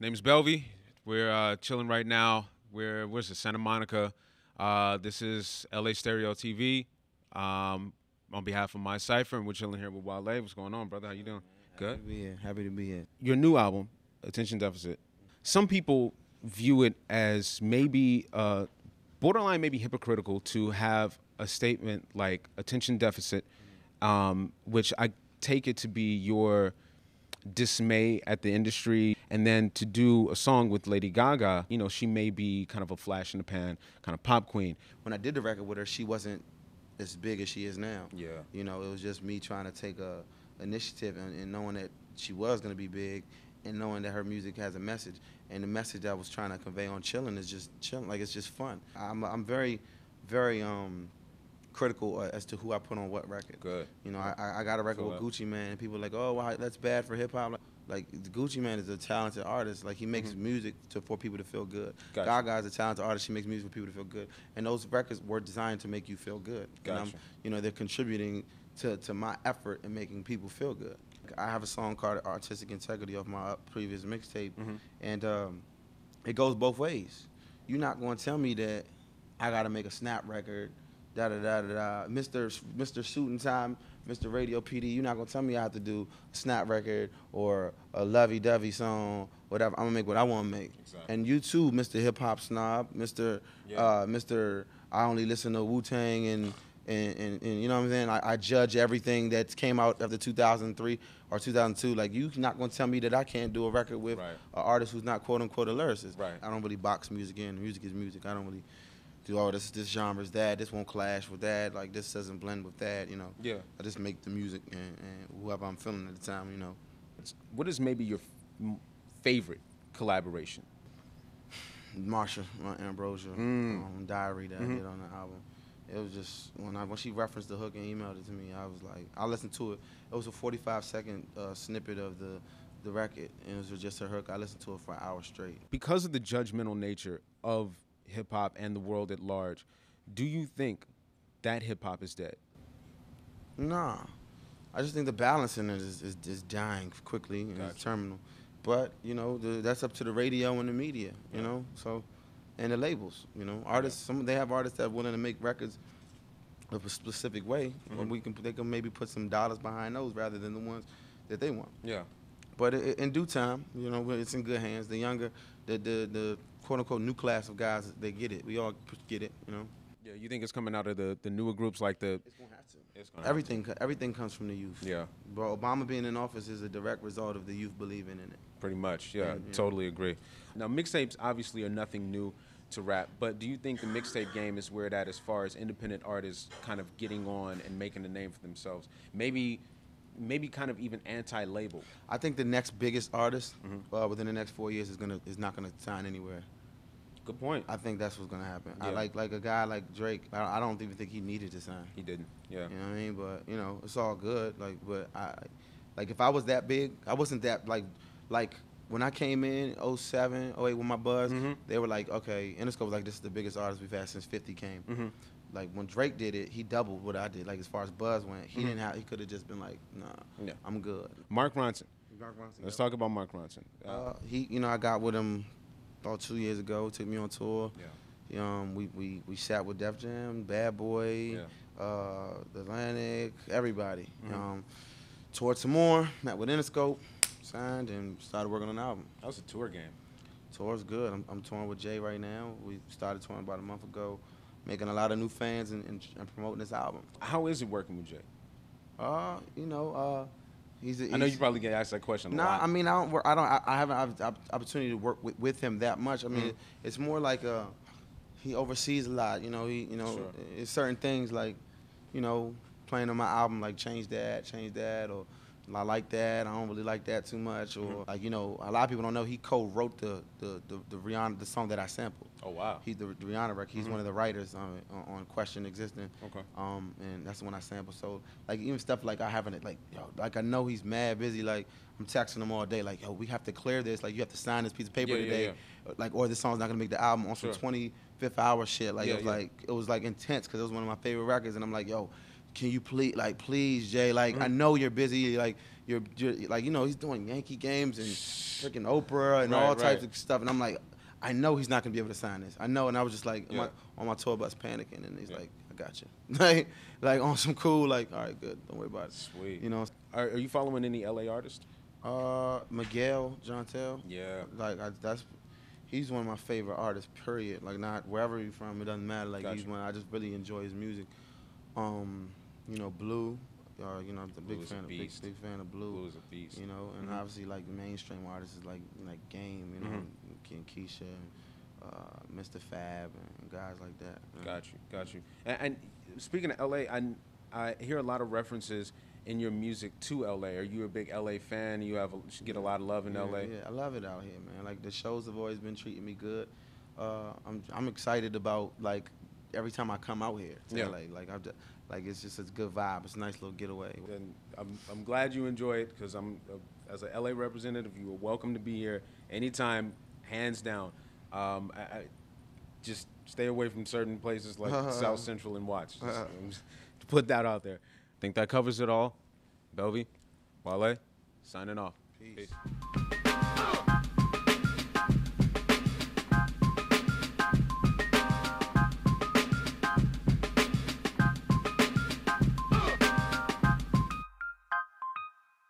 Name's Belvy. We're chilling right now. Where's it? Santa Monica. This is LA Stereo TV. On behalf of my cipher, and we're chilling here with Wale. What's going on, brother? How you doing? Happy Good. to be here. Happy to be here. Your new album, Attention Deficit. Some people view it as maybe borderline, maybe hypocritical to have a statement like attention deficit, which I take it to be your dismay at the industry, and then to do a song with Lady Gaga, you know, she may be kind of a flash in the pan, kind of pop queen. When I did the record with her, she wasn't as big as she is now. Yeah. You know, it was just me trying to take a initiative and knowing that she was going to be big and knowing that her music has a message. And the message I was trying to convey on Chillin' is just chilling, like it's just fun. I'm very, very critical as to who I put on what record. Good. You know, I got a record with Gucci Mane, and people are like, oh, wow, that's bad for hip hop. Like Gucci Mane is a talented artist. Like he makes music for people to feel good. Gotcha. Gaga is a talented artist. She makes music for people to feel good. And those records were designed to make you feel good. Gotcha. And you know, they're contributing to my effort in making people feel good. I have a song called Artistic Integrity off my previous mixtape, and it goes both ways. You're not going to tell me that I got to make a snap record, da-da-da-da-da. Mr. Suit and Time, Mr. Radio PD, you're not going to tell me I have to do a snap record or a lovey-dovey song, whatever. I'm going to make what I want to make. Exactly. And you too, Mr. Hip Hop Snob, Mr. I only listen to Wu-Tang and you know what I'm saying? I judge everything that came out after 2003 or 2002. Like, you're not going to tell me that I can't do a record with an artist who's not quote-unquote a lyricist. Right. I don't really box music in. Music is music. I don't really do, oh, this genre is that. This won't clash with that. Like, this doesn't blend with that, you know. Yeah. I just make the music and whoever I'm feeling at the time, you know. What is maybe your favorite collaboration? Marsha Ambrosia, Diary that I did on the album. It was just, when she referenced the hook and emailed it to me, I was like, I listened to it. It was a 45-second snippet of the record, and it was just her hook. I listened to it for an hour straight. Because of the judgmental nature of hip-hop and the world at large, do you think that hip-hop is dead? Nah. I just think the balance in it is dying quickly and it's terminal. But, you know, that's up to the radio and the media, you know, so, and the labels, you know. Artists, they have artists that are willing to make records of a specific way, or they can maybe put some dollars behind those rather than the ones that they want. Yeah. But in due time, you know, it's in good hands. The younger, the quote-unquote new class of guys, they get it. We all get it, you know. Yeah, you think it's coming out of the newer groups like the... It's going to have to. Everything comes from the youth. Yeah. Bro, Obama being in office is a direct result of the youth believing in it. Pretty much, yeah, totally agree. Now, mixtapes obviously are nothing new to rap, but do you think the mixtape game is where it at as far as independent artists kind of getting on and making a name for themselves? Maybe kind of even anti-label. I think the next biggest artist within the next 4 years is not gonna sign anywhere. Good point. I think that's what's gonna happen. Yeah. I like a guy like Drake. I don't even think he needed to sign. He didn't. Yeah. You know what I mean? But you know, it's all good. Like, but if I was that big, I wasn't that like when I came in 07, 08 with my buzz, they were like, okay, Interscope was like, this is the biggest artist we've had since 50 came. Like when Drake did it, he doubled what I did. Like as far as buzz went, he didn't have. He could have just been like, nah, I'm good. Mark Ronson. Let's talk about Mark Ronson. I got with him about 2 years ago. Took me on tour. Yeah. We sat with Def Jam, Bad Boy, Atlantic, everybody. Toured some more. Met with Interscope, signed, and started working on an album. That was a tour game. Tour's good. I'm touring with Jay right now. We started touring about a month ago, making a lot of new fans and promoting this album. How is it working with Jay? I know you probably get asked that question a lot. I mean, I haven't had the opportunity to work with him that much. I mean, it's more like he oversees a lot. You know, it's certain things like, you know, playing on my album like change that, or I like that. I don't really like that too much, or like, you know, a lot of people don't know he co-wrote the Rihanna, the song that I sampled. Oh wow. He's the Rihanna record. He's one of the writers on Question Existing. Okay. And that's the one I sampled. So like even stuff like I haven't like I know he's mad busy. Like I'm texting him all day. Like, yo, we have to clear this. Like you have to sign this piece of paper today. Like, or this song's not gonna make the album on some 25th hour shit. Like it was like intense because it was one of my favorite records. And I'm like, yo, can you please, Jay, like, I know you're busy, like, you're like, you know, he's doing Yankee games and freaking Oprah and all types of stuff. And I'm like, I know he's not going to be able to sign this. I know. And I was just like, on my tour bus panicking. And he's like, I got you. like on some cool, like, all right, good. Don't worry about it. Sweet. You know? Are you following any LA artists? Miguel Jontel. Yeah. Like, he's one of my favorite artists, period. Like, not wherever he's from, it doesn't matter. Like, he's one, I just really enjoy his music. You know, Blue. You know, I'm a big fan of Blue. Blue is a beast. You know, and obviously like the mainstream artists is like Game, you know, and Keisha, and Mr. Fab, and guys like that. Got you. And speaking of LA, I hear a lot of references in your music to LA. Are you a big LA fan? You get a lot of love in LA. Yeah, I love it out here, man. Like the shows have always been treating me good. I'm excited about like every time I come out here to LA. Like it's just a good vibe. It's a nice little getaway. And I'm glad you enjoy it because as a LA representative, you are welcome to be here anytime, hands down. I just stay away from certain places like South Central and Watch. Just to put that out there. I think that covers it all. Belvy, Wale, signing off. Peace.